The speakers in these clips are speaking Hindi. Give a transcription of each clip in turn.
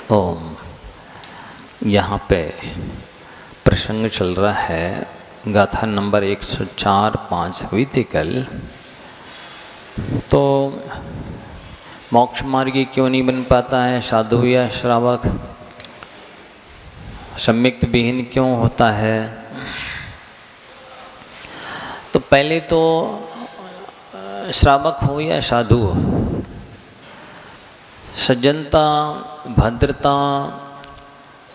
ओम। यहाँ पे प्रसंग चल रहा है, गाथा नंबर 104-5 हुई थी कल। तो मोक्ष मार्गी क्यों नहीं बन पाता है साधु या श्रावक, सम्यक्त विहीन क्यों होता है। तो पहले तो श्रावक हो या साधु हो, सज्जनता, भद्रता,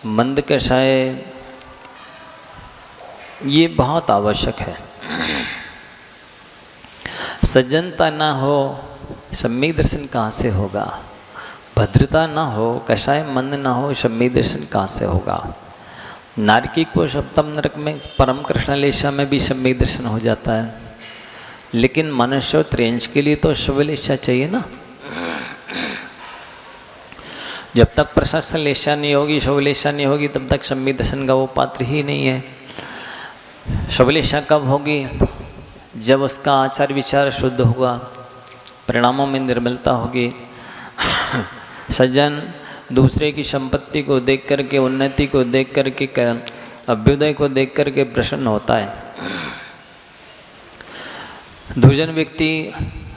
मंद कषाय, ये बहुत आवश्यक है। सज्जनता ना हो, सम्यक दर्शन कहाँ से होगा। भद्रता ना हो, कषाय मंद ना हो, सम्यक दर्शन कहाँ से होगा। नारकी को सप्तम नरक में परम कृष्णलेशा में भी सम्यक दर्शन हो जाता है, लेकिन मनुष्य त्रेंच के लिए तो शुभलेशा चाहिए ना। जब तक प्रशस्त लेशा नहीं होगी, शुभलेशा नहीं होगी, तब तक सम्यक दर्शन का वो पात्र ही नहीं है। शुभलेशा कब होगी? जब उसका आचार विचार शुद्ध होगा, परिणामों में निर्मलता होगी। सज्जन दूसरे की संपत्ति को देख करके, उन्नति को देख करके, अभ्युदय को देख करके प्रसन्न होता है। दुर्जन व्यक्ति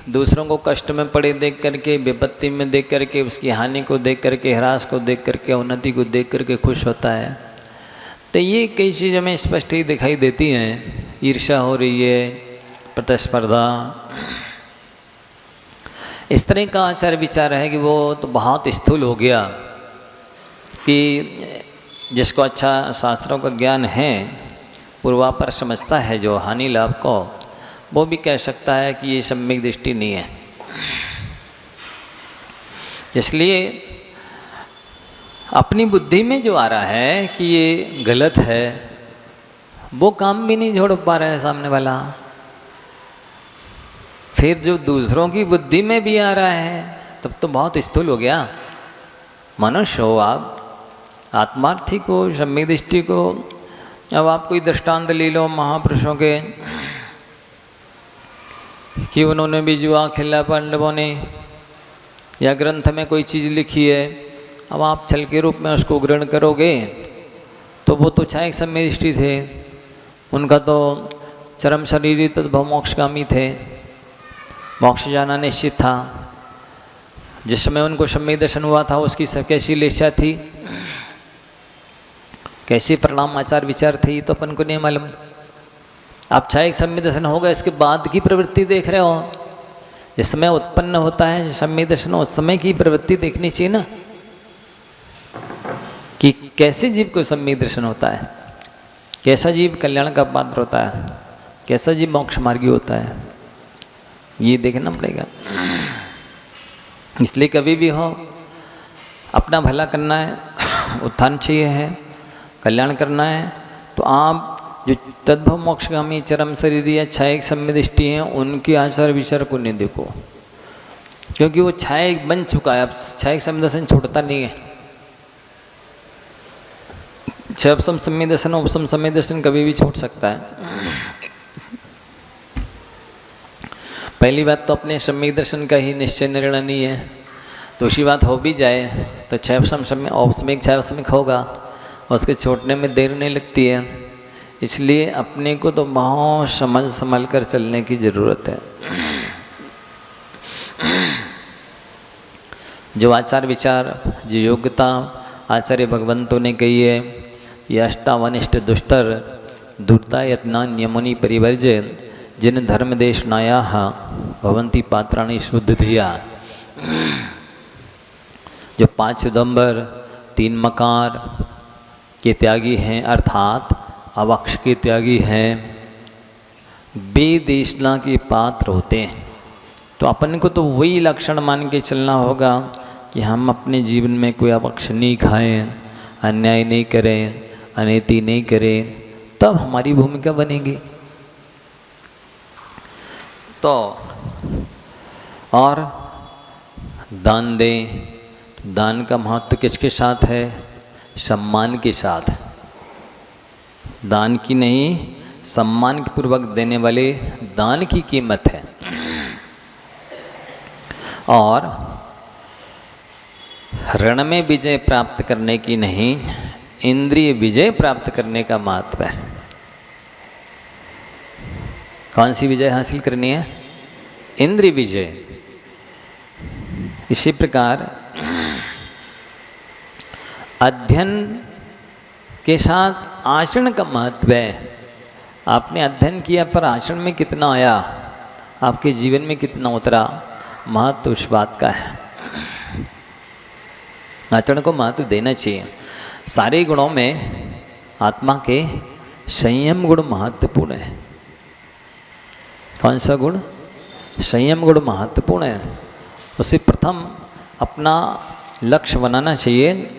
दूसरों को कष्ट में पड़े देख करके, विपत्ति में देख करके, उसकी हानि को देख करके, ह्रास को देख करके, उन्नति को देख करके खुश होता है। तो ये कई चीज़ हमें स्पष्ट ही दिखाई देती हैं। ईर्ष्या हो रही है, प्रतिस्पर्धा, इस तरह का आचार विचार है कि वो तो बहुत स्थूल हो गया कि जिसको अच्छा शास्त्रों का ज्ञान है, पूर्वापर समझता है जो हानि लाभ को, वो भी कह सकता है कि ये सम्यक दृष्टि नहीं है। इसलिए अपनी बुद्धि में जो आ रहा है कि ये गलत है, वो काम भी नहीं जोड़ पा रहा है सामने वाला। फिर जो दूसरों की बुद्धि में भी आ रहा है, तब तो बहुत स्थूल हो गया। मनुष्य हो आप, आत्मार्थी को, सम्यक दृष्टि को। अब आप कोई दृष्टांत ले लो महापुरुषों के कि उन्होंने भी जुआ खेला पांडवों ने, या ग्रंथ में कोई चीज़ लिखी है, अब आप छल के रूप में उसको ग्रहण करोगे तो वो तो छायक सम्यक दृष्टि थे, उनका तो चरम शरीरी तद्भव मोक्षगामी थे, मोक्ष जाना निश्चित था। जिस समय उनको सम्यक दर्शन हुआ था उसकी कैसी लेशा थी, कैसी परिणाम आचार विचार थी, तो अपन को नहीं मालूम। आप छायक सम्यक दर्शन होगा, इसके बाद की प्रवृत्ति देख रहे हो। जिस समय उत्पन्न होता है सम्यक दर्शन, उस समय की प्रवृत्ति देखनी चाहिए ना, कि कैसे जीव को सम्यक दर्शन होता है, कैसा जीव कल्याण का पात्र होता है, कैसा जीव मोक्ष मार्गी होता है, ये देखना पड़ेगा। इसलिए कभी भी हो, अपना भला करना है, उत्थान चाहिए है, कल्याण करना है, तो आप जो तद्भव मोक्षगामी चरम शरीर या छायक सम्यक दृष्टि हैं, उनके आचार विचार को नहीं देखो, क्योंकि वो छायक बन चुका है। अब छायक सम्यक दर्शन छोड़ता नहीं है। छपसम सम्यक दर्शन, उपसम सम्यक दर्शन कभी भी छूट सकता है। पहली बात तो अपने सम्यक दर्शन का ही निश्चय निर्णय नहीं है। दूसरी बात हो भी जाए तो छपसम सम्यक, औपसमिक छपसमिक होगा, उसके छोड़ने में देर नहीं लगती है। इसलिए अपने को तो बहुत समझ संभल कर चलने की ज़रूरत है। जो आचार विचार, जो योग्यता आचार्य भगवंतों ने कही है, ये अष्टावनिष्ठ दुष्टर दूरता यत्ना नियमोनि परिवर्ज्य जिन धर्म देश नाया भवंती पात्राणी शुद्ध धिया। जो 5 उदंबर 3 मकार के त्यागी हैं, अर्थात अवक्ष के त्यागी हैं, बेदेशना के पात्र होते हैं। तो अपन को तो वही लक्षण मान के चलना होगा कि हम अपने जीवन में कोई अवक्ष नहीं खाएं, अन्याय नहीं करें, अनैति नहीं करें, तब हमारी भूमिका बनेगी। तो और दान दें, दान का महत्व किसके साथ है? सम्मान के साथ। दान की नहीं, सम्मान पूर्वक देने वाले दान की कीमत है। और रण में विजय प्राप्त करने की नहीं, इंद्रिय विजय प्राप्त करने का महत्व है। कौन सी विजय हासिल करनी है? इंद्रिय विजय। इसी प्रकार अध्ययन के साथ आचरण का महत्व है। आपने अध्ययन किया पर आचरण में कितना आया, आपके जीवन में कितना उतरा, महत्व उस बात का है। आचरण को महत्व देना चाहिए। सारे गुणों में आत्मा के संयम गुण महत्वपूर्ण है। कौन सा गुण? संयम गुण महत्वपूर्ण है। उसे प्रथम अपना लक्ष्य बनाना चाहिए।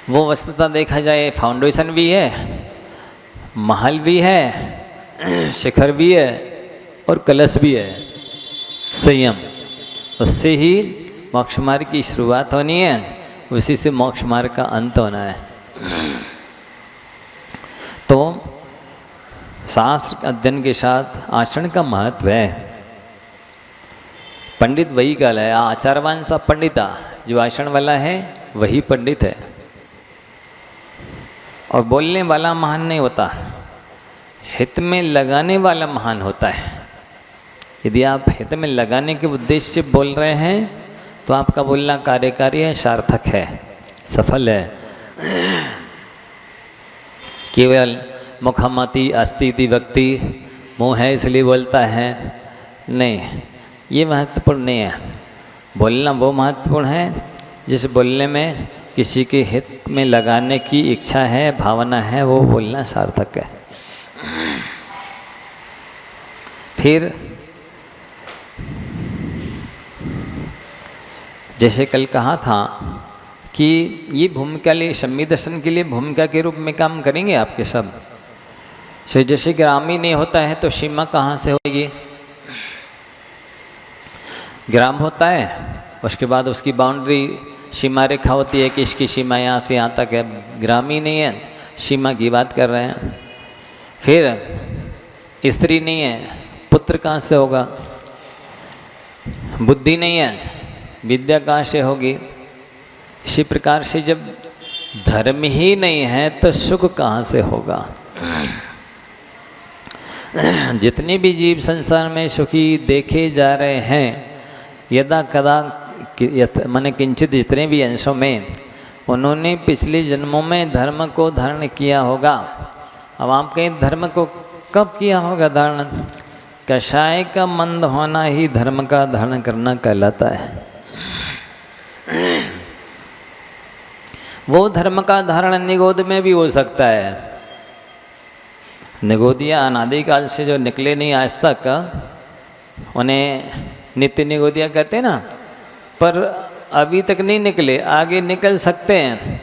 वो वस्तुतः देखा जाए फाउंडेशन भी है, महल भी है, शिखर भी है और कलश भी है। संयम, उससे ही मोक्ष मार्ग की शुरुआत होनी है, उसी से मोक्ष मार्ग का अंत होना है। तो शास्त्र अध्ययन के साथ आचरण का महत्व है। पंडित वही कहलाए, आचारवान सा पंडिता। जो आचरण वाला है वही पंडित है। और बोलने वाला महान नहीं होता, हित में लगाने वाला महान होता है। यदि आप हित में लगाने के उद्देश्य से बोल रहे हैं तो आपका बोलना कार्यकारी है, सार्थक है, सफल है। केवल मुखामती अस्तिति व्यक्ति मुँह है इसलिए बोलता है, नहीं, ये महत्वपूर्ण नहीं है। बोलना वो महत्वपूर्ण है जिस बोलने में किसी के हित में लगाने की इच्छा है, भावना है, वो बोलना सार्थक है। फिर जैसे कल कहा था कि ये भूमिका लिए सम्यक दर्शन के लिए भूमिका के रूप में काम करेंगे आपके सब। सो जैसे ग्राम ही नहीं होता है तो सीमा कहाँ से होगी? ग्राम होता है, उसके बाद उसकी बाउंड्री सीमा रेखा होती है कि इसकी सीमा यहाँ से यहाँ तक है। ग्राम ही नहीं है, सीमा की बात कर रहे हैं। फिर स्त्री नहीं है, पुत्र कहाँ से होगा? बुद्धि नहीं है, विद्या कहाँ से होगी? इसी प्रकार से जब धर्म ही नहीं है तो सुख कहाँ से होगा? जितने भी जीव संसार में सुखी देखे जा रहे हैं, यदा कदा माने किंचित जितने भी अंशों में उन्होंने पिछले जन्मों में धर्म को धारण किया होगा। अब आप कहें धर्म को कब किया होगा धारण? कषाय का मंद होना ही धर्म का धारण करना कहलाता है। वो धर्म का धारण निगोद में भी हो सकता है। निगोदिया अनादिकाल से जो निकले नहीं आज तक, उन्हें नित्य निगोदिया कहते हैं ना, पर अभी तक नहीं निकले, आगे निकल सकते हैं।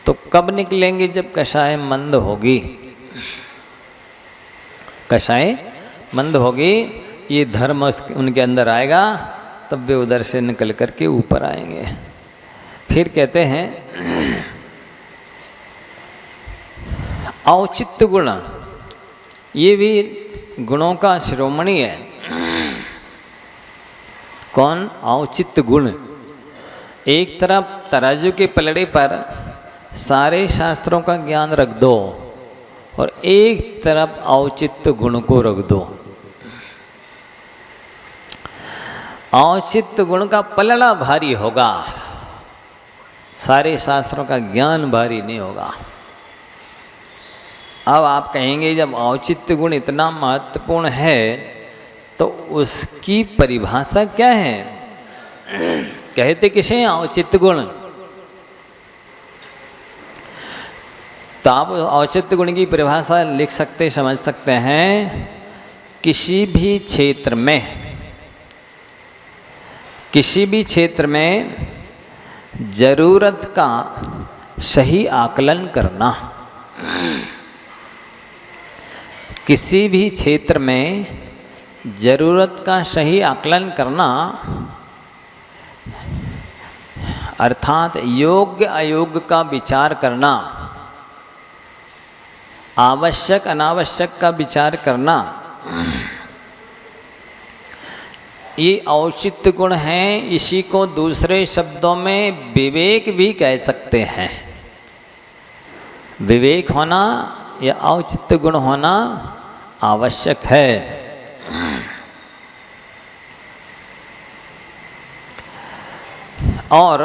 तो कब निकलेंगे? जब कषाय मंद होगी। कषाय मंद होगी, ये धर्म उनके अंदर आएगा, तब वे उधर से निकल करके ऊपर आएंगे। फिर कहते हैं औचित्य गुण, ये भी गुणों का शिरोमणि है। कौन? औचित्य गुण। एक तरफ तराजू के पलड़े पर सारे शास्त्रों का ज्ञान रख दो और एक तरफ औचित्य गुण को रख दो। औचित्य गुण का पलड़ा भारी होगा, सारे शास्त्रों का ज्ञान भारी नहीं होगा। अब आप कहेंगे जब औचित्य गुण इतना महत्वपूर्ण है तो उसकी परिभाषा क्या है? कहते किसे औचित्य गुण? तो आप औचित्य गुण की परिभाषा लिख सकते, समझ सकते हैं। किसी भी क्षेत्र में, किसी भी क्षेत्र में जरूरत का सही आकलन करना। किसी भी क्षेत्र में जरूरत का सही आकलन करना, अर्थात योग्य अयोग्य का विचार करना, आवश्यक अनावश्यक का विचार करना, ये औचित्य गुण हैं, इसी को दूसरे शब्दों में विवेक भी कह सकते हैं। विवेक होना या औचित्य गुण होना आवश्यक है। और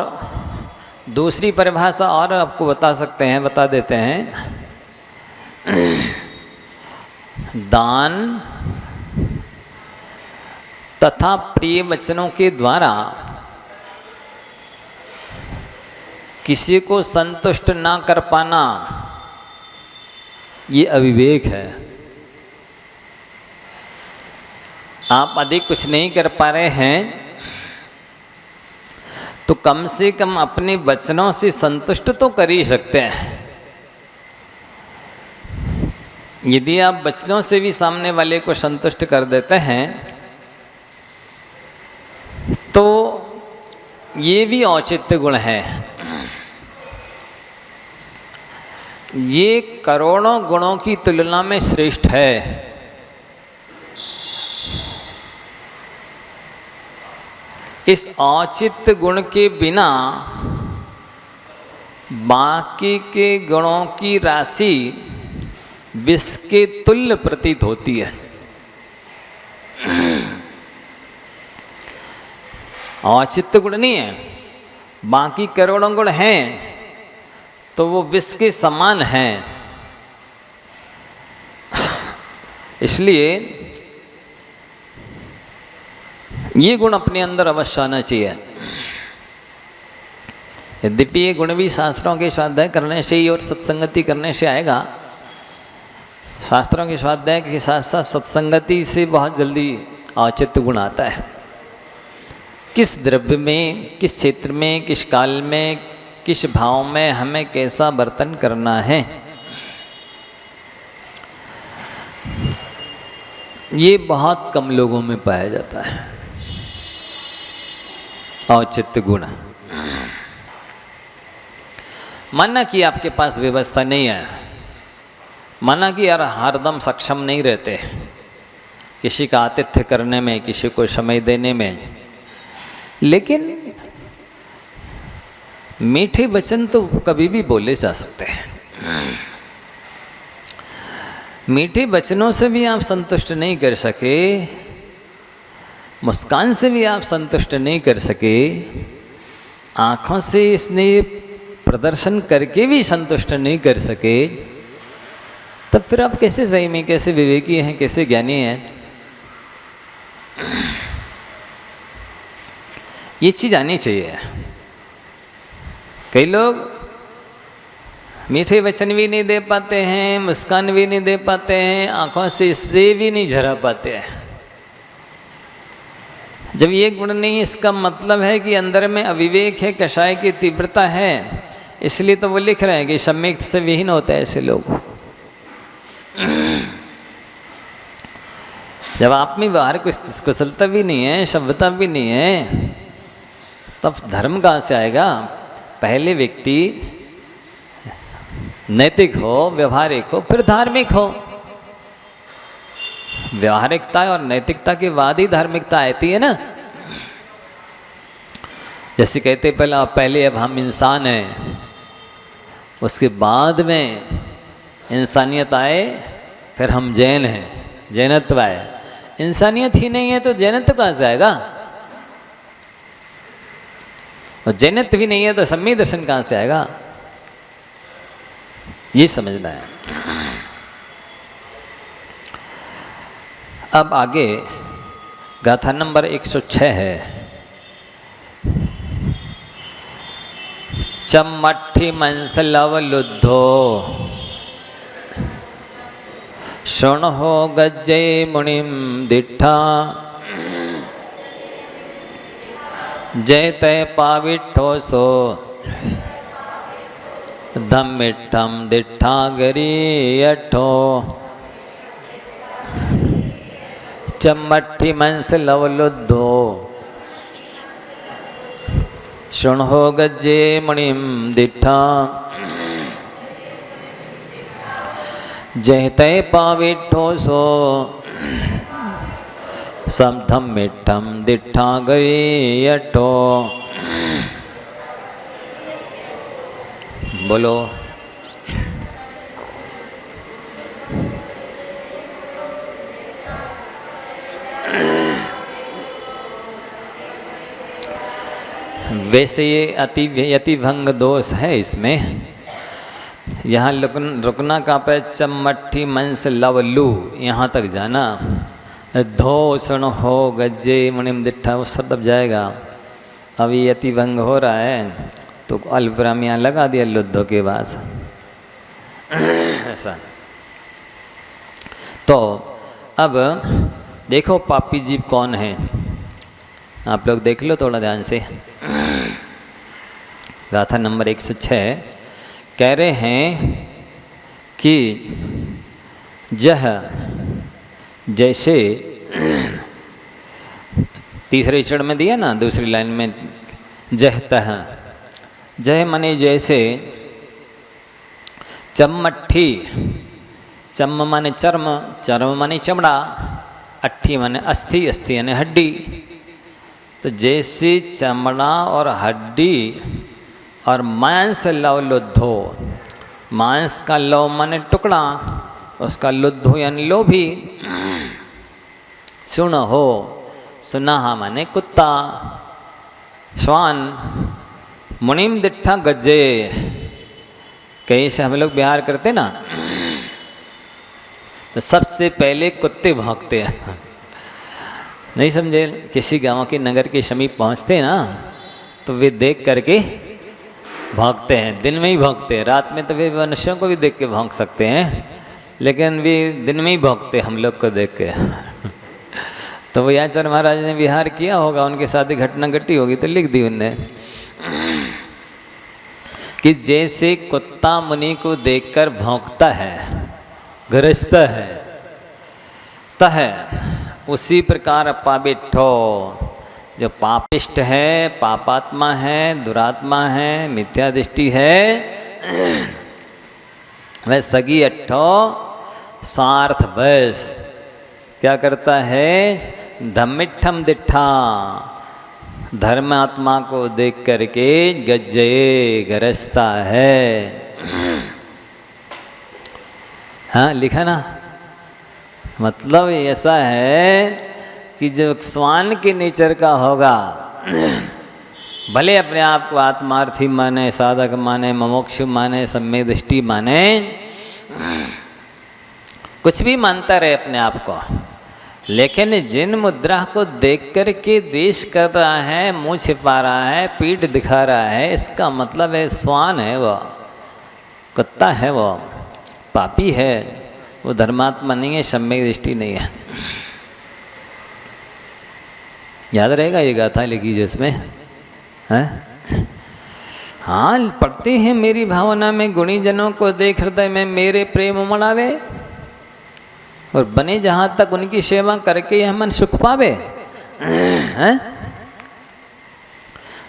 दूसरी परिभाषा और आपको बता सकते हैं, बता देते हैं। दान तथा प्रिय वचनों के द्वारा किसी को संतुष्ट ना कर पाना, ये अविवेक है। आप अधिक कुछ नहीं कर पा रहे हैं तो कम से कम अपने वचनों से संतुष्ट तो कर ही सकते हैं। यदि आप वचनों से भी सामने वाले को संतुष्ट कर देते हैं तो ये भी औचित्य गुण है। ये करोड़ों गुणों की तुलना में श्रेष्ठ है। इस औचित्य गुण के बिना बाकी के गुणों की राशि विष के तुल्य प्रतीत होती है। औचित्य गुण नहीं है, बाकी करोड़ों गुण हैं तो वो विष के समान हैं। इसलिए ये गुण अपने अंदर अवश्य आना चाहिए। यद्यपि ये गुण भी शास्त्रों के स्वाध्याय करने से ही और सत्संगति करने से आएगा। शास्त्रों के स्वाध्याय के साथ साथ सत्संगति से बहुत जल्दी औचित्य गुण आता है। किस द्रव्य में, किस क्षेत्र में, किस काल में, किस भाव में हमें कैसा बर्तन करना है, ये बहुत कम लोगों में पाया जाता है। औचित्य गुण माना कि आपके पास व्यवस्था नहीं है, माना कि यार हरदम सक्षम नहीं रहते किसी का आतिथ्य करने में, किसी को समय देने में, लेकिन मीठे वचन तो कभी भी बोले जा सकते हैं। मीठे वचनों से भी आप संतुष्ट नहीं कर सके, मुस्कान से भी आप संतुष्ट नहीं कर सके, आँखों से इसने प्रदर्शन करके भी संतुष्ट नहीं कर सके, तब फिर आप कैसे सही में, कैसे विवेकी हैं, कैसे ज्ञानी हैं? ये चीज़ आनी चाहिए। कई लोग मीठे वचन भी नहीं दे पाते हैं, मुस्कान भी नहीं दे पाते हैं, आँखों से इससे भी नहीं झरा पाते हैं। जब ये गुण नहीं, इसका मतलब है कि अंदर में अविवेक है, कषाय की तीव्रता है। इसलिए तो वो लिख रहे हैं कि सम्यक से विहीन होते हैं ऐसे लोग। जब आप में बाहर कुछ कुशलता भी नहीं है, सभ्यता भी नहीं है, तब धर्म कहाँ से आएगा? पहले व्यक्ति नैतिक हो, व्यवहारिक हो, फिर धार्मिक हो। व्यवहारिकता और नैतिकता के बाद ही धार्मिकता आती है ना। जैसे कहते पहले अब हम इंसान हैं, उसके बाद में इंसानियत आए, फिर हम जैन हैं, जैनत्व आए। इंसानियत ही नहीं है तो जैनत्व कहाँ से आएगा? और जैनत्व भी नहीं है तो सम्यक दर्शन कहाँ से आएगा? ये समझना है। अब आगे गाथा नंबर 106 है। चम्मट्ठी मंस लव लुद्धो शुण हो गज्जे मुनिम दिठा जय तय पाविठो सो धम्मिठम दिठा गरी अठो। चम्मट्ठी मंस लव लुद्धो शुण हो गज्जे मुनिम दिठा जय तय पाविठो सो समधम मिठम दिठा गई अठो। बोलो। वैसे ये अति भंग दोष है इसमें। यहाँ रुकना कहाँ पे? चमट्ठी मंस लवलू, यहाँ तक जाना। धोषण हो गजे मणिम दिठा, वो सब दब जाएगा। अब ये अति भंग हो रहा है तो अल्पविराम यहाँ लगा दिया लुद्धो के पास ऐसा। तो अब देखो पापी जीव कौन है, आप लोग देख लो थोड़ा ध्यान से। गाथा नंबर 106 कह रहे हैं कि जह जैसे, तीसरे चरण में दिया ना, दूसरी लाइन में जह तह, जय माने जैसे, चमट्ठी, चम माने चर्म, चर्म माने चमड़ा, अट्ठी माने अस्थि, अस्थि यानी हड्डी। तो जैसे चमड़ा और हड्डी और मांस लव लुद्धो, मांस का लव माने टुकड़ा, उसका लुद्धो यानी लोभी। सुन हो, सुनाहा माने कुत्ता, श्वान, मुनिम दिट्ठा गज्जे। कहीं से हम लोग बिहार करते ना, तो सबसे पहले कुत्ते भौंकते हैं। नहीं समझे? किसी गांव के नगर के समीप पहुंचते ना तो वे देख करके भौंकते हैं, दिन में ही भौंकते हैं। रात में तो वे मनुष्यों को भी देख के भौंक सकते हैं, लेकिन वे दिन में ही भौंकते हम लोग को देख के। तो वो याचर महाराज ने विहार किया होगा, उनके साथ ही घटना घटी होगी तो लिख दी उनने कि जैसे कुत्ता मुनि को देखकर भौंकता है, गरजता है, तह उसी प्रकार पाबिठो, जो पापिष्ट है, पापात्मा है, दुरात्मा है, मिथ्या दृष्टि है, वह सगी अट्ठो सार्थ वैस क्या करता है? धम्मिठम दिठा, धर्मात्मा को देख करके गज्जे गरजता है। हाँ लिखा ना, मतलब ऐसा है कि जो श्वान के नेचर का होगा, भले अपने आप को आत्मार्थी माने, साधक माने, मुमुक्षु माने, सम्यक दृष्टि माने, कुछ भी मानता रहे अपने आप को, लेकिन जिन मुद्रा को देख कर के द्वेष कर रहा है, मुंह छिपा रहा है, पीठ दिखा रहा है, इसका मतलब है श्वान है, वो कुत्ता है, वो पापी है, वो धर्मात्मा नहीं है, सम्यक दृष्टि नहीं है। याद रहेगा ये गाथा लिखी जिसमें है। हाँ पढ़ते हैं, मेरी भावना में गुणी जनों को देख हृदय में मेरे प्रेम उमड़ावे, और बने जहाँ तक उनकी सेवा करके यह मन सुख पावे। हैं?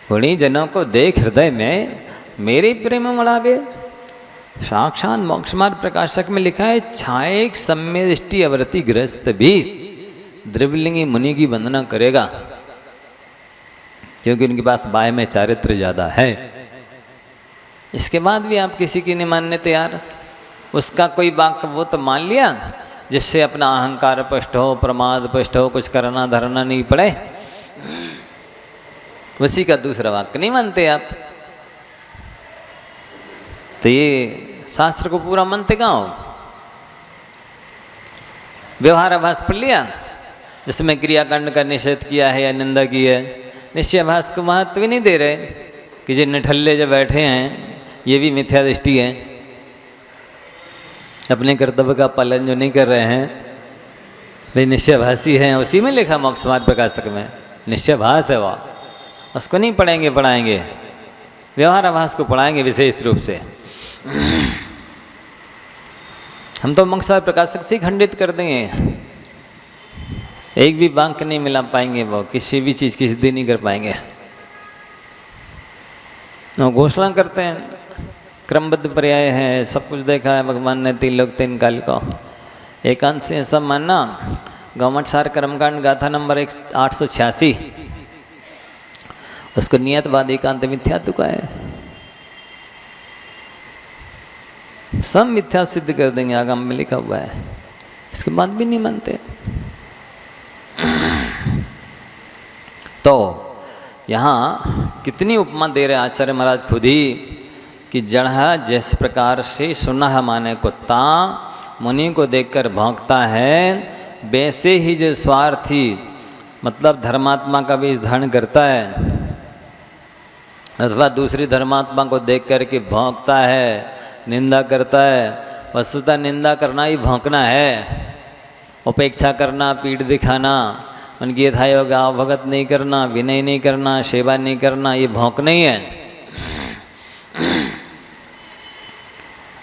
गुणी जनों को देख हृदय में मेरे प्रेम उमड़ावे। साक्षात मोक्ष मार्ग प्रकाशक में लिखा है, छाएक सम्य दृष्टि अवरति ग्रस्त भी द्रव्यलिंगी मुनि की वंदना करेगा, क्योंकि उनके पास बाह्य में चारित्र ज़्यादा है। इसके बाद भी आप किसी की नहीं मानने तैयार, उसका कोई वाक्य वो तो मान लिया जिससे अपना अहंकार पष्ट हो, प्रमाद पष्ट हो, कुछ करना धरना नहीं पड़े, उसी का दूसरा वाक्य नहीं मानते आप। तो ये शास्त्र को पूरा मानते कहाँ हो? व्यवहाराभास पढ़ लिया जिसमें क्रियाकांड का निषेध किया है या निंदा की है, निश्चयाभास को महत्व भी नहीं दे रहे कि जो निठल्ले जो बैठे हैं ये भी मिथ्या दृष्टि है, अपने कर्तव्य का पालन जो नहीं कर रहे हैं वे निश्चयभासी हैं। उसी में लिखा मोक्ष मार्ग प्रकाशक में निश्चयभास है, वह उसको नहीं पढ़ेंगे, पढ़ाएंगे व्यवहाराभास को पढ़ाएंगे विशेष रूप से। हम तो मोक्ष मार्ग प्रकाशक से खंडित कर देंगे, एक भी वाक्य नहीं मिला पाएंगे, वो किसी भी चीज़ की सिद्धि नहीं कर पाएंगे। घोषणा करते हैं, क्रमबद्ध पर्याय है, सब कुछ देखा है भगवान ने, 3 लोक 3 काल को। एकांत से ऐसा मानना गौमटसार कर्मकांड गाथा नंबर 886, उसको नियतवाद एकांत मिथ्यात्व का है। सब मिथ्या सिद्ध कर देंगे, आगम में लिखा हुआ है, इसके बाद भी नहीं मानते। तो यहाँ कितनी उपमा दे रहे आचार्य महाराज खुद ही कि जड़ जिस प्रकार से सुनह माने कुत्ता मुनि को देखकर भौंकता है, वैसे ही जो स्वार्थी मतलब धर्मात्मा का वेश धारण करता है अथवा दूसरी धर्मात्मा को देख कर के भौंकता है, निंदा करता है। वस्तुतः निंदा करना ही भौंकना है, उपेक्षा करना, पीठ दिखाना, उनकी यथाय भगत नहीं करना, विनय नहीं करना, सेवा नहीं करना, ये भौंकना ही है।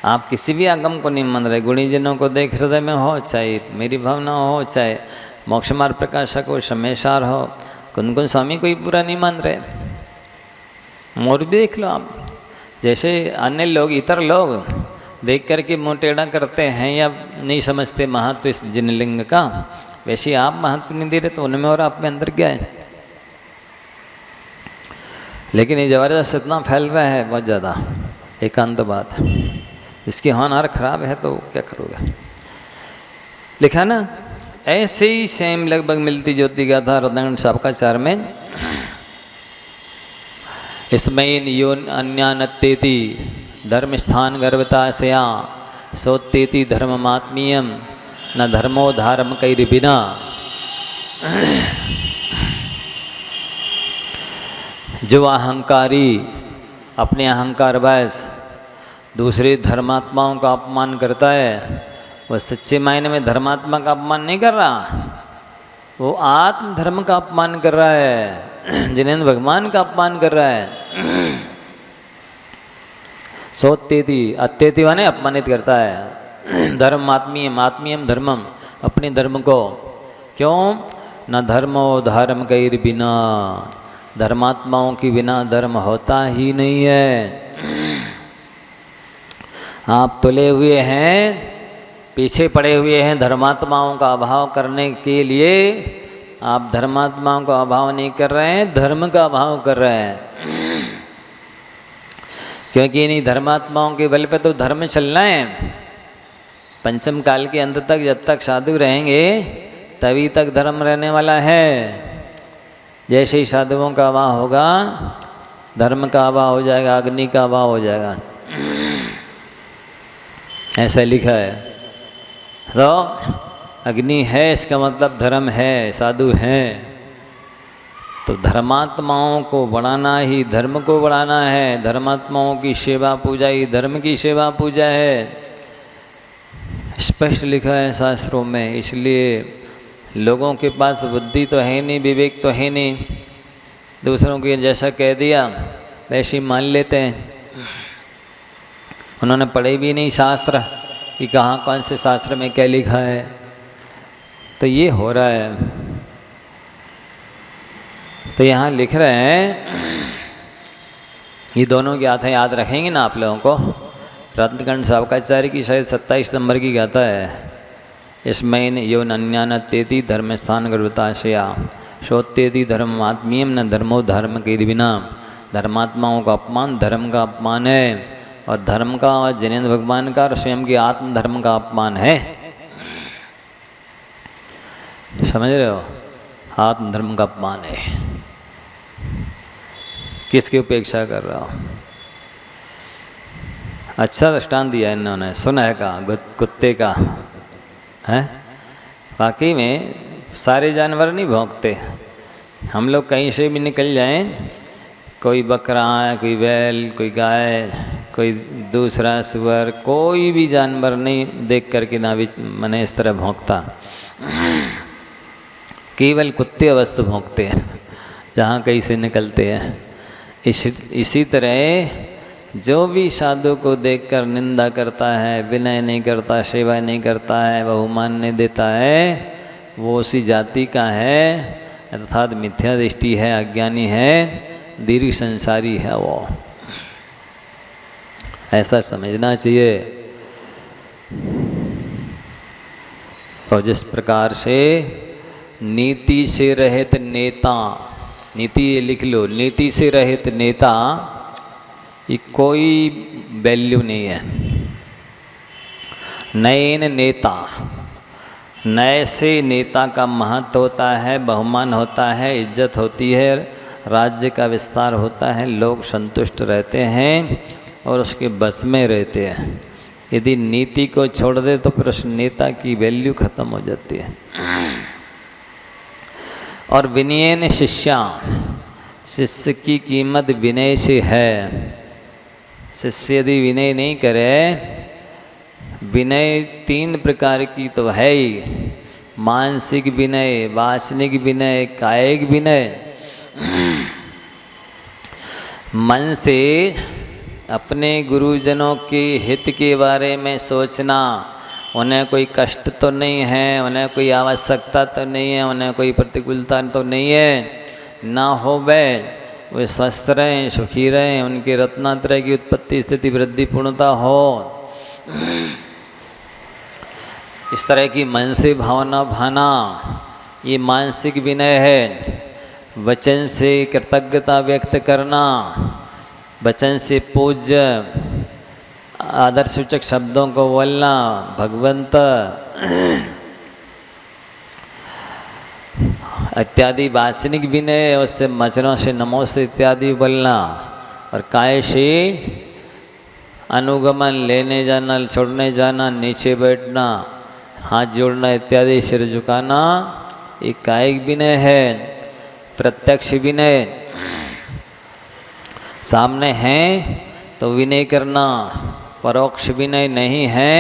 आप किसी भी आगम को नहीं मान रहे, गुणीजनों को देख हृदय में हो, चाहे मेरी भावना हो, चाहे मोक्ष मार्ग प्रकाशक हो, शमेशार हो, कुंदकुंद स्वामी कोई पूरा नहीं मान रहे। मोर भी देख लो आप, जैसे अन्य लोग, इतर लोग देख करके मुँह टेढ़ा करते हैं या नहीं समझते महत्व इस जिनलिंग का, वैसे आप महत्व नहीं दे रहे, तो उनमें और आप में अंदर क्या है। लेकिन ये जबरदस्त इतना फैल रहा है, बहुत ज़्यादा एकांत बात, इसकी होनहार खराब है तो क्या करोगे। लिखा ना, ऐसे ही सेम लगभग मिलती जुलती गाथा रत्नाकरण शापकाचार में, इसमें यो अन्यानत्तेति धर्म स्थान गर्भताशया सोत्तेति धर्ममात्मीयम न धर्मो धारम कैर बिना। जो अहंकारी अपने अहंकार वश दूसरे धर्मात्माओं का अपमान करता है, वह सच्चे मायने में धर्मात्मा का अपमान नहीं कर रहा, वो आत्म धर्म का अपमान कर रहा है, जिनेन्द्र भगवान का अपमान कर रहा है। सोत्तेति, अत्येति माने अपमानित करता है। धर्म आत्मीयम, आत्मीयम धर्मम, अपने धर्म को। क्यों? न धर्मो धर्म कैर बिना, धर्मात्माओं के बिना धर्म होता ही नहीं है। आप तुले हुए हैं, पीछे पड़े हुए हैं धर्मात्माओं का अभाव करने के लिए। आप धर्मात्माओं का अभाव नहीं कर रहे हैं, धर्म का अभाव कर रहे हैं। क्योंकि इन्हीं धर्मात्माओं के बल पे तो धर्म चलना है। पंचम काल के अंत तक जब तक साधु रहेंगे तभी तक धर्म रहने वाला है। जैसे ही साधुओं का अभाव होगा, धर्म का अभाव हो जाएगा, अग्नि का अभाव हो जाएगा। ऐसा लिखा है। तो अग्नि है, इसका मतलब धर्म है, साधु हैं। तो धर्मात्माओं को बढ़ाना ही धर्म को बढ़ाना है। धर्मात्माओं की सेवा पूजा ही धर्म की सेवा पूजा है, स्पष्ट लिखा है शास्त्रों में। इसलिए लोगों के पास बुद्धि तो है नहीं, विवेक तो है नहीं, दूसरों के जैसा कह दिया वैसे ही मान लेते हैं। उन्होंने पढ़े भी नहीं शास्त्र कि कहाँ कौन से शास्त्र में क्या लिखा है। तो ये हो रहा है। तो यहाँ लिख रहे हैं, ये दोनों गाथा याद रखेंगे ना आप लोगों को। रत्नकंड शापकाचार्य की शायद 27 नंबर की गाथा है। इसमें यो नन्यानत्तेति धर्म स्थान गर्भताशया शोत्तेति धर्म आत्मीयम न धर्मो धर्म के बिना। धर्मात्माओं का अपमान धर्म का अपमान है, और धर्म का और जिनेन्द्र भगवान का और स्वयं के आत्म धर्म का अपमान है। समझ रहे हो? आत्म धर्म का अपमान है। किसकी उपेक्षा कर रहा हो? अच्छा दृष्टांत दिया इन्होंने, सुनह का, कुत्ते का है। वाकई में सारे जानवर नहीं भौंकते। हम लोग कहीं से भी निकल जाएं, कोई बकरा है, कोई बैल, कोई गाय, कोई दूसरा सुअर, कोई भी जानवर नहीं देख करके ना भी मने इस तरह भौंकता। केवल कुत्ते अवश्य भौंकते हैं जहाँ कहीं से निकलते हैं। इसी तरह जो भी साधु को देखकर निंदा करता है, विनय नहीं करता, सेवा नहीं करता है, बहुमान नहीं देता है, वो उसी जाति का है, अर्थात मिथ्या दृष्टि है, अज्ञानी है, दीर्घ संसारी है। वो ऐसा समझना चाहिए। तो जिस प्रकार से नीति से रहित नेता, नीति ये लिख लो, नीति से रहित नेता ये कोई वैल्यू नहीं है। नयन नेता, नए से नेता का महत्व होता है, बहुमान होता है, इज्जत होती है, राज्य का विस्तार होता है, लोग संतुष्ट रहते हैं और उसके बस में रहते हैं। यदि नीति को छोड़ दे तो फिर उस नेता की वैल्यू खत्म हो जाती है। और विनयेन शिष्या, शिष्य की कीमत विनय से है। शिष्य यदि विनय नहीं करे, विनय 3 प्रकार की तो है ही, मानसिक विनय, वासनिक विनय, कायिक विनय। मन से अपने गुरुजनों के हित के बारे में सोचना, उन्हें कोई कष्ट तो नहीं है, उन्हें कोई आवश्यकता तो नहीं है, उन्हें कोई प्रतिकूलता तो नहीं है, ना हो वे स्वस्थ रहें, सुखी रहें, उनके रत्नात्रय की उत्पत्ति स्थिति वृद्धि पूर्णता हो। इस तरह की मन से भावना भाना, ये मानसिक विनय है। वचन से कृतज्ञता व्यक्त करना, वचन से पूज्य आदर्शसूचक शब्दों को बोलना, भगवंत इत्यादि वाचनिक विनय, उससे वचनों से नमोस्ते इत्यादि बोलना। और काय से अनुगमन, लेने जाना, छोड़ने जाना, नीचे बैठना, हाथ जोड़ना इत्यादि, सिर झुकाना, एक कायिक विनय है। प्रत्यक्ष विनय, सामने हैं तो विनय करना, परोक्ष विनय नहीं है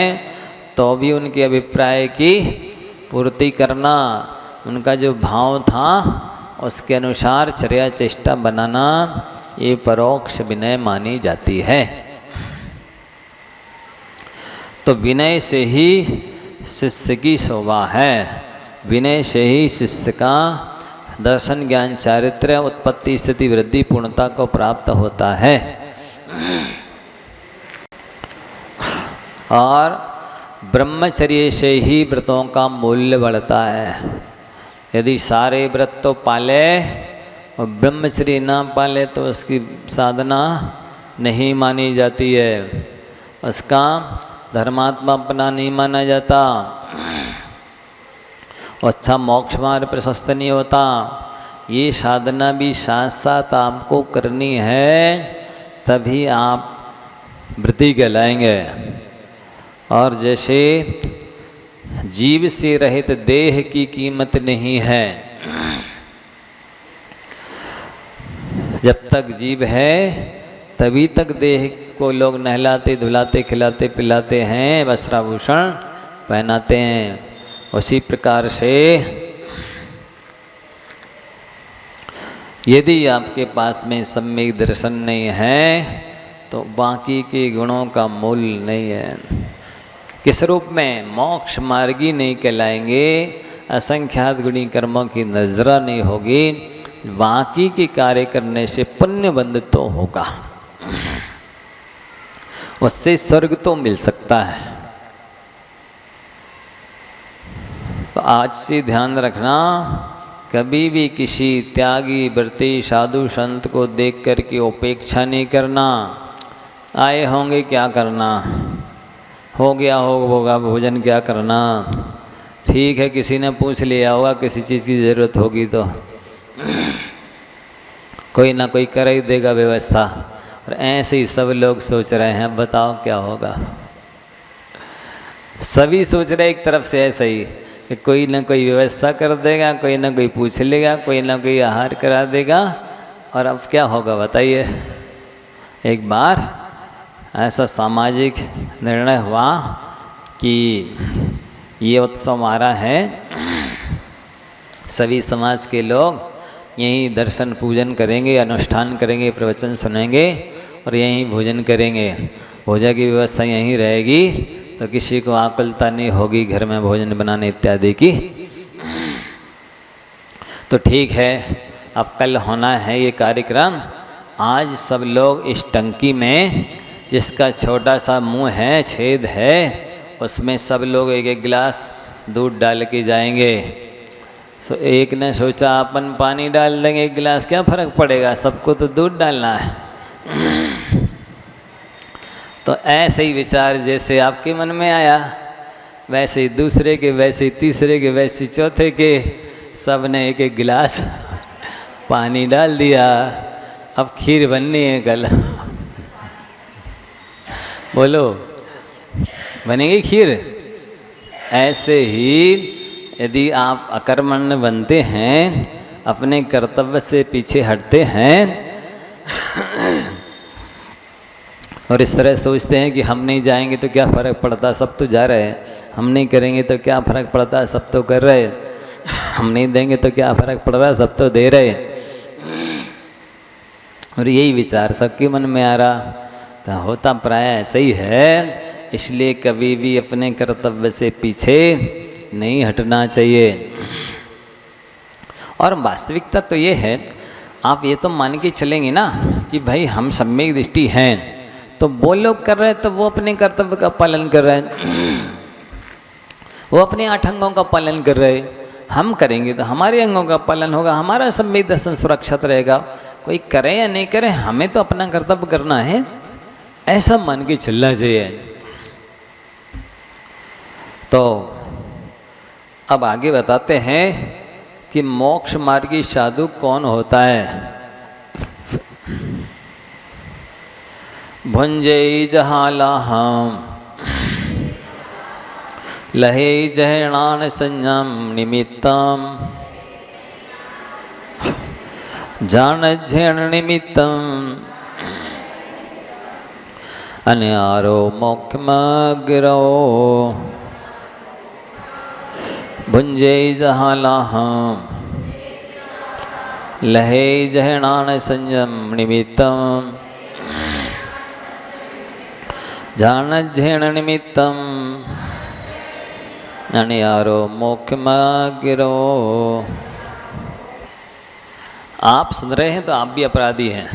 तो भी उनके अभिप्राय की पूर्ति करना, उनका जो भाव था उसके अनुसार चर्या चेष्टा बनाना, ये परोक्ष विनय मानी जाती है। तो विनय से ही शिष्य की शोभा है, विनय से ही शिष्य का दर्शन ज्ञान चारित्र्य उत्पत्ति स्थिति वृद्धि पूर्णता को प्राप्त होता है। और ब्रह्मचर्य से ही व्रतों का मूल्य बढ़ता है। यदि सारे व्रत तो पाले और ब्रह्मचर्य ना पाले तो उसकी साधना नहीं मानी जाती है, उसका धर्मात्मा अपना नहीं माना जाता, अच्छा मोक्ष मार्ग प्रशस्त नहीं होता। ये साधना भी साथ साथ आपको करनी है, तभी आप वृद्धि कहलाएंगे। और जैसे जीव से रहित देह की कीमत नहीं है, जब तक जीव है तभी तक देह को लोग नहलाते धुलाते खिलाते पिलाते हैं, वस्त्राभूषण पहनाते हैं। उसी प्रकार से यदि आपके पास में सम्यक दर्शन नहीं है तो बाकी के गुणों का मूल नहीं है। किस रूप में? मोक्ष मार्गी नहीं कहलाएंगे, असंख्यात गुणी कर्मों की नजरा नहीं होगी, बाकी के कार्य करने से पुण्य बंध तो होगा, उससे स्वर्ग तो मिल सकता है। तो आज से ध्यान रखना, कभी भी किसी त्यागी व्रती साधु संत को देख कर के उपेक्षा नहीं करना। आए होंगे क्या करना, हो गया होगा भोजन क्या करना, ठीक है किसी ने पूछ लिया होगा, किसी चीज़ की ज़रूरत होगी तो कोई ना कोई कर ही देगा व्यवस्था। और ऐसे ही सब लोग सोच रहे हैं, बताओ क्या होगा। सभी सोच रहे एक तरफ से ऐसा ही कि कोई ना कोई व्यवस्था कर देगा, कोई ना कोई पूछ लेगा, कोई ना कोई आहार करा देगा, और अब क्या होगा बताइए। एक बार ऐसा सामाजिक निर्णय हुआ कि ये उत्सव हमारा है, सभी समाज के लोग यहीं दर्शन पूजन करेंगे, अनुष्ठान करेंगे, प्रवचन सुनेंगे और यहीं भोजन करेंगे। भोजन की व्यवस्था यहीं रहेगी तो किसी को आकुलता नहीं होगी घर में भोजन बनाने इत्यादि की। तो ठीक है, अब कल होना है ये कार्यक्रम। आज सब लोग इस टंकी में, जिसका छोटा सा मुंह है, छेद है, उसमें सब लोग एक एक गिलास दूध डाल के जाएंगे। तो एक ने सोचा अपन पानी डाल देंगे एक गिलास, क्या फ़र्क पड़ेगा, सबको तो दूध डालना है। तो ऐसे ही विचार जैसे आपके मन में आया, वैसे ही दूसरे के, वैसे ही तीसरे के, वैसे ही चौथे के, सब ने एक एक गिलास पानी डाल दिया। अब खीर बननी है कल। बोलो, बनेगी खीर? ऐसे ही यदि आप अकर्मण्य बनते हैं, अपने कर्तव्य से पीछे हटते हैं और इस तरह सोचते हैं कि हम नहीं जाएंगे तो क्या फ़र्क पड़ता, सब तो जा रहे हैं, हम नहीं करेंगे तो क्या फ़र्क पड़ता, सब तो कर रहे, हम नहीं देंगे तो क्या फ़र्क पड़ रहा, सब तो दे रहे। और यही विचार सबके मन में आ रहा। तो होता प्राय ऐसा ही है। इसलिए कभी भी अपने कर्तव्य से पीछे नहीं हटना चाहिए। और वास्तविकता तो ये है, आप ये तो मान के चलेंगे ना कि भाई हम सम्यक दृष्टि हैं, तो वो लोग कर रहे हैं तो वो अपने कर्तव्य का पालन कर रहे हैं, वो अपने 8 अंगों का पालन कर रहे हैं, हम करेंगे तो हमारे अंगों का पालन होगा, हमारा सम्यक दर्शन सुरक्षित रहेगा। कोई करे या नहीं करे, हमें तो अपना कर्तव्य करना है, ऐसा मान के चलना चाहिए। तो अब आगे बताते हैं कि मोक्ष मार्गी साधु कौन होता है। भुंजे जहालाहम लहे जहणान संयम निमित्तम जान झेण निमित्तम अन्यारो मोक्षमग्रो भुंजे जहालाहम लहे जहणान संयम निमित्तम जान झेण निमित्तम अन्यारो मोक्षमग्रो। आप सुन रहे हैं तो आप भी अपराधी हैं।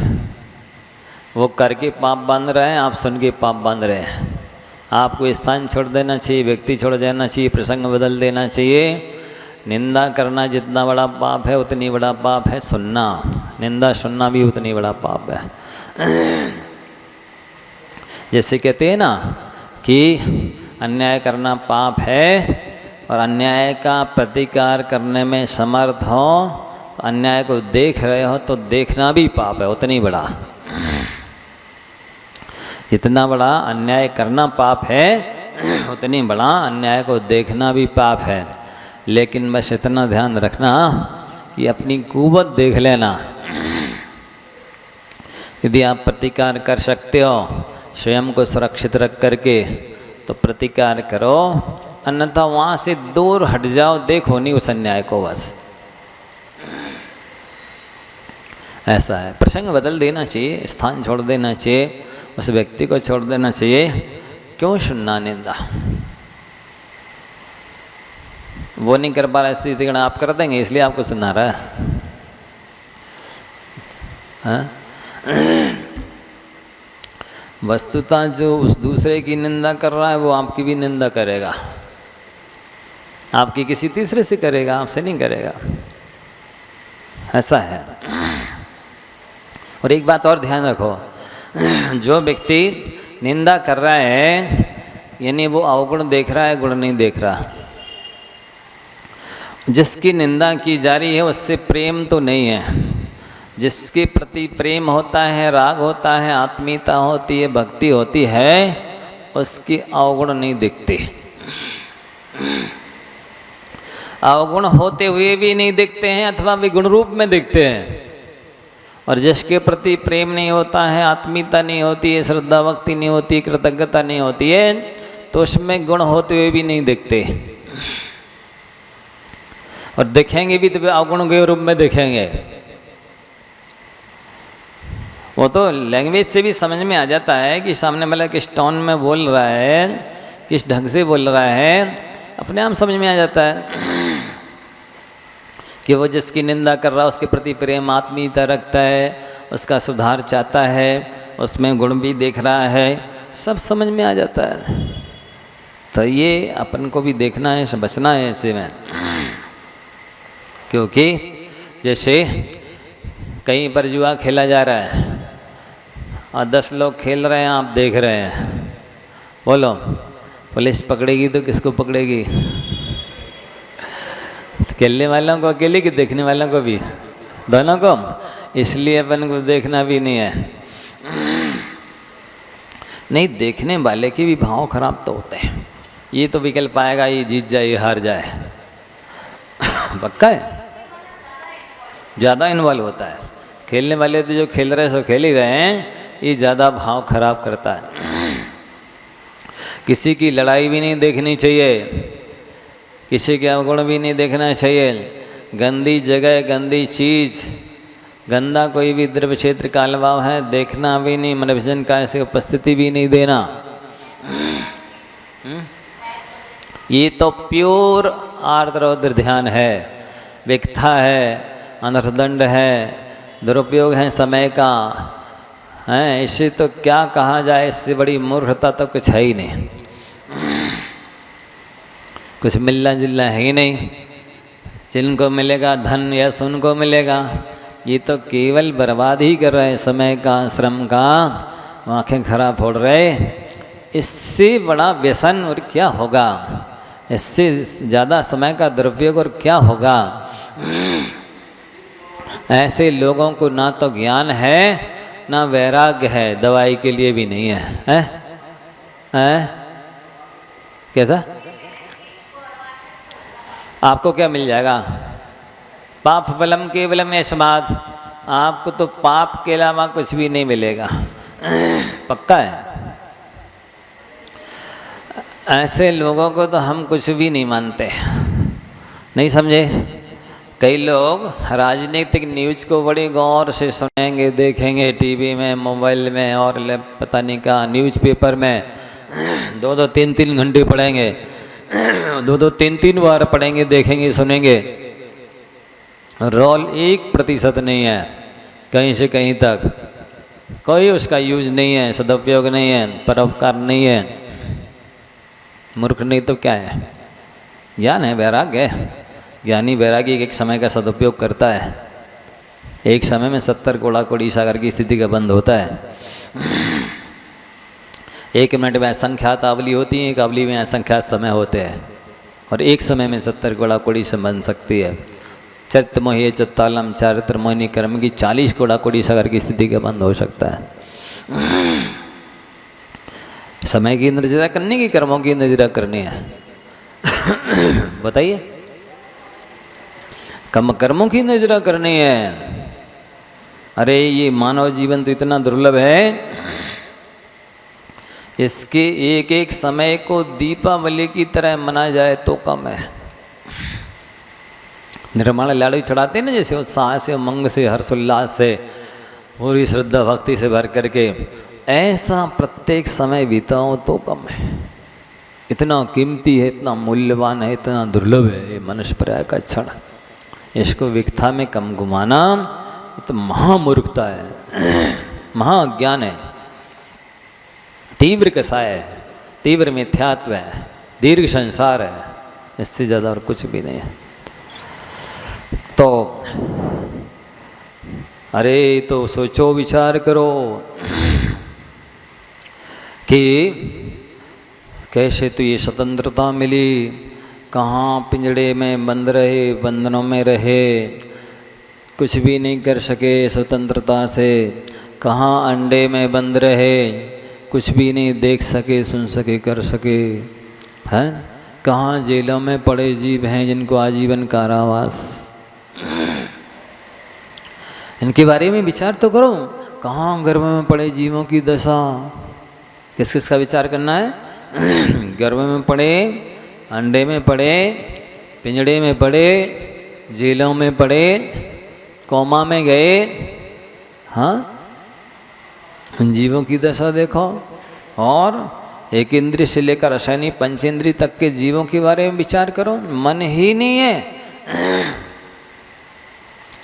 वो करके पाप बांध रहे हैं, आप सुन के पाप बांध रहे हैं। आपको स्थान छोड़ देना चाहिए, व्यक्ति छोड़ देना चाहिए, प्रसंग बदल देना चाहिए। निंदा करना जितना बड़ा पाप है उतनी बड़ा पाप है सुनना, निंदा सुनना भी उतनी बड़ा पाप है। जैसे कहते हैं ना कि अन्याय करना पाप है और अन्याय का प्रतिकार करने में समर्थ हो, तो अन्याय को देख रहे हो तो देखना भी पाप है उतनी बड़ा। जितना बड़ा अन्याय करना पाप है उतनी बड़ा अन्याय को देखना भी पाप है। लेकिन बस इतना ध्यान रखना कि अपनी कुवत देख लेना। यदि आप प्रतिकार कर सकते हो स्वयं को सुरक्षित रख करके तो प्रतिकार करो, अन्यथा वहाँ से दूर हट जाओ, देखो नहीं उस अन्याय को बस। ऐसा है, प्रसंग बदल देना चाहिए, स्थान छोड़ देना चाहिए, उस व्यक्ति को छोड़ देना चाहिए। क्यों सुनना निंदा? वो नहीं कर पा रहा स्थिति गण आप कर देंगे, इसलिए आपको सुना रहा है। हाँ? वस्तुतः जो उस दूसरे की निंदा कर रहा है वो आपकी भी निंदा करेगा, आपकी किसी तीसरे से करेगा, आपसे नहीं करेगा। ऐसा है। और एक बात और ध्यान रखो, जो व्यक्ति निंदा कर रहा है यानी वो अवगुण देख रहा है, गुण नहीं देख रहा। जिसकी निंदा की जा रही है उससे प्रेम तो नहीं है। जिसके प्रति प्रेम होता है, राग होता है, आत्मीयता होती है, भक्ति होती है, उसके अवगुण नहीं दिखते। अवगुण होते हुए भी नहीं दिखते हैं अथवा विगुण रूप में दिखते हैं। और जिसके प्रति प्रेम नहीं होता है, आत्मीयता नहीं होती है, श्रद्धा भक्ति नहीं होती, कृतज्ञता नहीं होती है, तो उसमें गुण होते हुए भी नहीं दिखते। और देखेंगे भी तो वे अवगुण के रूप में देखेंगे। वो तो लैंग्वेज से भी समझ में आ जाता है कि सामने वाला किस टोन में बोल रहा है, किस ढंग से बोल रहा है, अपने आप समझ में आ जाता है कि वो जिसकी निंदा कर रहा है उसके प्रति प्रेम आत्मीयता रखता है, उसका सुधार चाहता है, उसमें गुण भी देख रहा है, सब समझ में आ जाता है। तो ये अपन को भी देखना है, बचना है ऐसे में। क्योंकि जैसे कहीं पर जुआ खेला जा रहा है और 10 लोग खेल रहे हैं, आप देख रहे हैं, बोलो पुलिस पकड़ेगी तो किसको पकड़ेगी? खेलने वालों को अकेले कि देखने वालों को भी? दोनों को। इसलिए अपन को देखना भी नहीं है। नहीं, देखने वाले के भी भाव खराब तो होते हैं। ये तो विकल्प आएगा, ये जीत जाए ये हार जाए, पक्का है। ज़्यादा इन्वॉल्व होता है। खेलने वाले तो जो खेल रहे हैं सो खेल ही रहे हैं, ये ज़्यादा भाव खराब करता है। किसी की लड़ाई भी नहीं देखनी चाहिए, किसी के अवगुण भी नहीं देखना चाहिए। गंदी जगह, गंदी चीज़, गंदा कोई भी द्रव्य क्षेत्र का अभाव है, देखना भी नहीं, मनोरंजन का ऐसे उपस्थिति भी नहीं देना। ये तो प्योर आर्द्र ध्यान है, विकथा है, अनर्थदंड है, दुरुपयोग है समय का, है। इससे तो क्या कहा जाए, इससे बड़ी मूर्खता तो कुछ है ही नहीं। कुछ मिलना जुलना है ही नहीं। जिनको मिलेगा धन यश उनको मिलेगा, ये तो केवल बर्बाद ही कर रहे हैं समय का, श्रम का, आँखें खराब फोड़ रहे। इससे बड़ा व्यसन और क्या होगा? इससे ज़्यादा समय का दुरुपयोग और क्या होगा? ऐसे लोगों को ना तो ज्ञान है ना वैराग्य है, दवाई के लिए भी नहीं है, हैं? कैसा? आपको क्या मिल जाएगा? पाप फलम केवलम यस्मात्, आपको तो पाप के अलावा कुछ भी नहीं मिलेगा, पक्का है। ऐसे लोगों को तो हम कुछ भी नहीं मानते, नहीं समझे? कई लोग राजनीतिक न्यूज़ को बड़ी गौर से सुनेंगे, देखेंगे टीवी में, मोबाइल में और पता नहीं क्या न्यूज़पेपर में, 2-2 3-3 घंटे पढ़ेंगे, 2-2 3-3 बार पढ़ेंगे, देखेंगे, सुनेंगे। रोल 1% नहीं है कहीं से कहीं तक, कोई उसका यूज नहीं है, सदुपयोग नहीं है, परोपकार नहीं है। मूर्ख नहीं तो क्या है? ज्ञान है, वैराग्य है। ज्ञानी वैरागी एक समय का सदुपयोग करता है। एक समय में 70 कोड़ा कोड़ी सागर की स्थिति का बंद होता है। 1 मिनट में असंख्यात आवली होती है, एक आवली में असंख्यात समय होते हैं, और एक समय में 70 कोड़ा कोड़ी से बन सकती है। चरित्र मोहि चत्तालम, चारित्र मोहिनी कर्म की 40 कोड़ा कोड़ी सागर की स्थिति का बंद हो सकता है। समय की निर्जरा करनी की कर्मों की निर्जरा करनी है? बताइए। कर्मों की निर्जरा करनी है। अरे ये मानव जीवन तो इतना दुर्लभ है, इसके एक एक समय को दीपावली की तरह मनाया जाए तो कम है। निर्माण लाड़ू चढ़ाते हैं ना, जैसे उत्साह से, उमंग से, हर्षोल्लास से, पूरी श्रद्धा भक्ति से भर करके, ऐसा प्रत्येक समय बीताओ तो कम है। इतना कीमती है, इतना मूल्यवान है, इतना दुर्लभ है ये मनुष्य पर्याय का क्षण। इसको विकथा में कम घुमाना तो महामूर्खता है, महाज्ञान है, तीव्र कसाय है, तीव्र मिथ्यात्व है, दीर्घ संसार है। इससे ज़्यादा और कुछ भी नहीं है। तो अरे तो सोचो, विचार करो कि कैसे तो ये स्वतंत्रता मिली। कहाँ पिंजड़े में बंद रहे, बंधनों में रहे, कुछ भी नहीं कर सके स्वतंत्रता से। कहाँ अंडे में बंद रहे, कुछ भी नहीं देख सके, सुन सके, कर सके, हैं? कहाँ जेलों में पड़े जीव हैं जिनको आजीवन कारावास। इनके बारे में विचार तो करो। कहाँ गर्भ में पड़े जीवों की दशा, किस किस का विचार करना है? गर्भ में पड़े, अंडे में पड़े, पिंजड़े में पड़े, जेलों में पड़े, कोमा में गए, हाँ, उन जीवों की दशा देखो। और एक इंद्रिय से लेकर रसायनी पंचेंद्रिय तक के जीवों के बारे में विचार करो। मन ही नहीं है,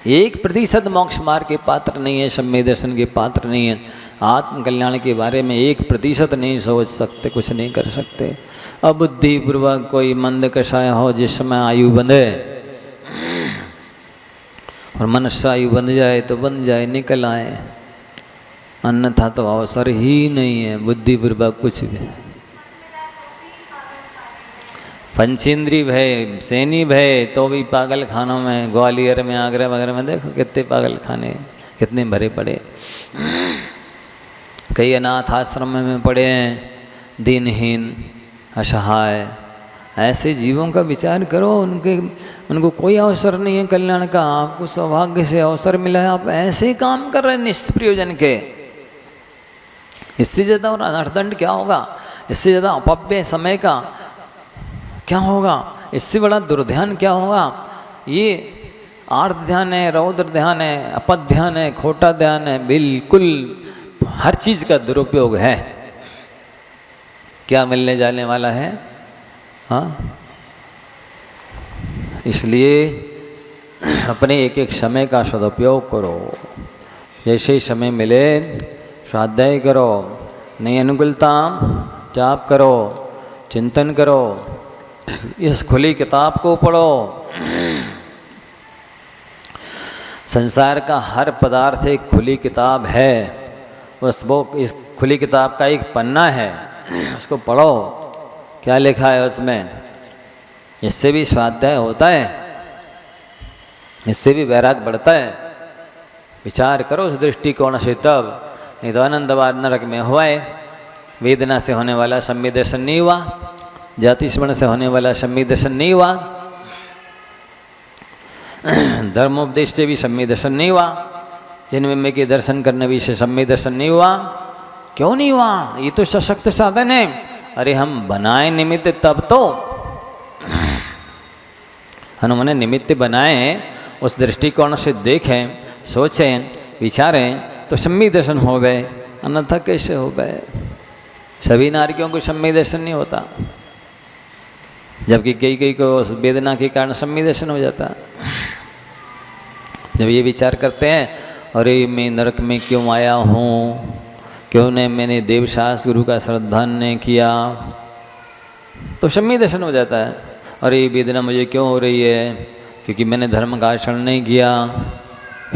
1% मोक्ष मार्ग के पात्र नहीं है, सम्य दर्शन के पात्र नहीं है। आत्म कल्याण के बारे में 1% नहीं सोच सकते, कुछ नहीं कर सकते। अब बुद्धिपूर्वक कोई मंद कषाय हो जिसमें आयु बंधे, और मनुष्य आयु बंध जाए तो बंध जाए, निकल आए, अन्यथा तो अवसर ही नहीं है बुद्धिपूर्वक कुछ भी। पंचेंद्री भय, सैनी भय, तो भी पागल खानों में, ग्वालियर में, आगरा वगैरह में देखो कितने पागल खाने, कितने भरे पड़े। कई अनाथ आश्रम में पड़े हैं, दीनहीन, असहाय। ऐसे जीवों का विचार करो, उनको कोई अवसर नहीं है कल्याण का। आपको सौभाग्य से अवसर मिला है, आप ऐसे काम कर रहे हैं निष्प्रयोजन के। इससे ज़्यादा और अर्थदंड क्या होगा? इससे ज़्यादा अपव्यय समय का क्या होगा? इससे बड़ा दुर्ध्यान क्या होगा? ये आर्त ध्यान है, रौद्र ध्यान है, अपद ध्यान है, खोटा ध्यान है, बिल्कुल हर चीज़ का दुरुपयोग है। क्या मिलने जाने वाला है? हाँ, इसलिए अपने एक एक समय का सदुपयोग करो। जैसे ही समय मिले स्वाध्याय करो, नई अनुकूलता जाप करो, चिंतन करो, इस खुली किताब को पढ़ो। संसार का हर पदार्थ एक खुली किताब है, बस वो इस खुली किताब का एक पन्ना है, उसको पढ़ो, क्या लिखा है उसमें। इससे भी स्वाध्याय होता है, इससे भी वैराग बढ़ता है। विचार करो उस दृष्टिकोण से, तब नहीं तो आनंदवाद नरक में हुआ है। वेदना से होने वाला सम्यक दर्शन नहीं हुआ, जाति स्मरण से होने वाला सम्यक दर्शन नहीं हुआ, धर्मोपदेश से भी सम्यक दर्शन नहीं हुआ, जिनमें के दर्शन करने भी से सम्यक दर्शन नहीं हुआ। क्यों नहीं हुआ? ये तो सशक्त साधन है। अरे हम बनाए निमित्त तब तो, हनुमान ने निमित्त बनाए, उस दृष्टिकोण से देखें, सोचें, विचारें तो सम्यक दर्शन हो गए, अन्यथा कैसे हो गए? सभी नारियों को सम्यक दर्शन नहीं होता, जबकि कई को वेदना के कारण सम्यक दर्शन हो जाता। जब ये विचार करते हैं, अरे मैं नरक में क्यों आया हूँ, क्यों नहीं मैंने देवशास गुरु का श्रद्धा नहीं किया, तो सम्यक दर्शन हो जाता है। अरे वेदना मुझे क्यों हो रही है, क्योंकि मैंने धर्म का आचरण नहीं किया,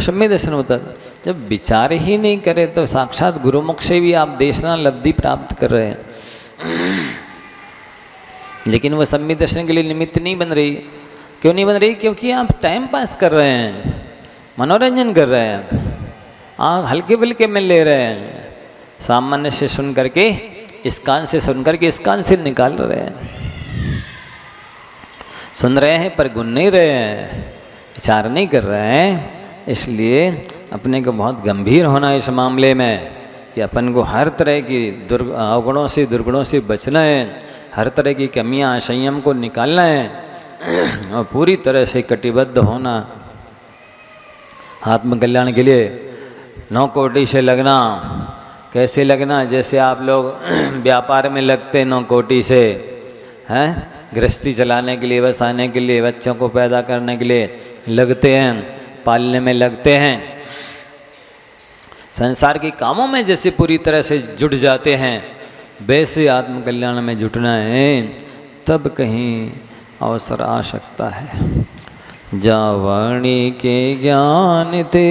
सम्यक दर्शन होता है। जब विचार ही नहीं करे तो साक्षात गुरुमुख से भी आप देशना लब्धि प्राप्त कर रहे हैं, लेकिन वह सम्यक दर्शन के लिए निमित्त नहीं बन रही। क्यों नहीं बन रही? क्योंकि आप टाइम पास कर रहे हैं, मनोरंजन कर रहे हैं, आप हल्के फुल्के में ले रहे हैं, सामान्य से सुन करके, इस कान से सुन करके इस कान से निकाल रहे हैं। सुन रहे हैं पर गुन नहीं रहे हैं, विचार नहीं कर रहे हैं। इसलिए अपने को बहुत गंभीर होना है इस मामले में कि अपन को हर तरह की अवगुणों से, दुर्गुणों से बचना है, हर तरह की कमियां, संयम को निकालना है और पूरी तरह से कटिबद्ध होना आत्मकल्याण के लिए। 9 कोटि से लगना, कैसे लगना? जैसे आप लोग व्यापार में लगते हैं 9 कोटि से, हैं, गृहस्थी चलाने के लिए, बसाने के लिए, बच्चों को पैदा करने के लिए लगते हैं, पालने में लगते हैं, संसार के कामों में जैसे पूरी तरह से जुट जाते हैं, वैसे आत्मकल्याण में जुटना है, तब कहीं अवसर आ सकता है। जा वाणी के ज्ञान ते